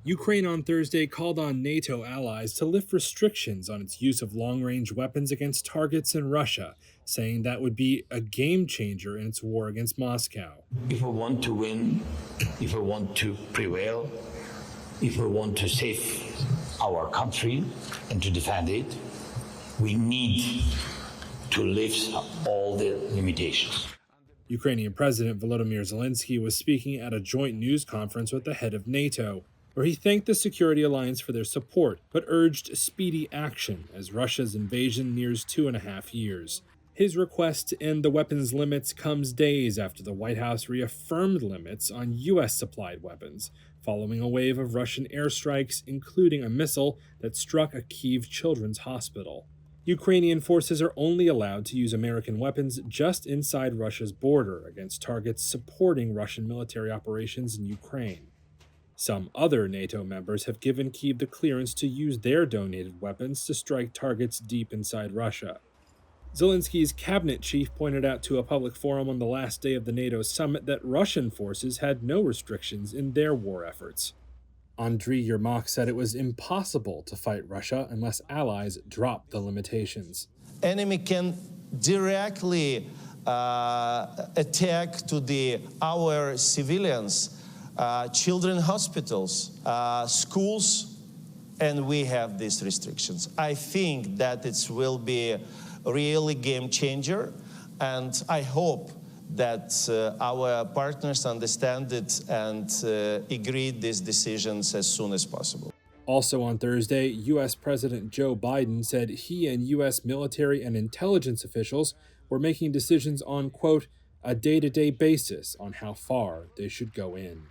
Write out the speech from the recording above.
Ukraine on Thursday called on NATO allies to lift restrictions on its use of long range weapons against targets in Russia, saying that would be a game changer in its war against Moscow. If we want to win, if we want to prevail, if we want to save our country and to defend it, we need to lift all the limitations. Ukrainian President Volodymyr Zelenskiy was speaking at a joint news conference with the head of NATO, where he thanked the security alliance for their support, but urged speedy action as Russia's invasion nears 2.5 years. His request to end the weapons limits comes days after the White House reaffirmed limits on U.S.-supplied weapons, following a wave of Russian airstrikes, including a missile that struck a Kyiv children's hospital. Ukrainian forces are only allowed to use American weapons just inside Russia's border against targets supporting Russian military operations in Ukraine. Some other NATO members have given Kyiv the clearance to use their donated weapons to strike targets deep inside Russia. Zelenskyy's cabinet chief pointed out to a public forum on the last day of the NATO summit that Russian forces had no restrictions in their war efforts. Andriy Yermak said it was impossible to fight Russia unless allies dropped the limitations. Enemy can directly attack to our civilians, children hospitals, schools, and we have these restrictions. I think that it will be really game changer, and I hope that our partners understand it and agree these decisions as soon as possible. Also on Thursday, U.S. President Joe Biden said he and U.S. military and intelligence officials were making decisions on, quote, a day-to-day basis on how far they should go in.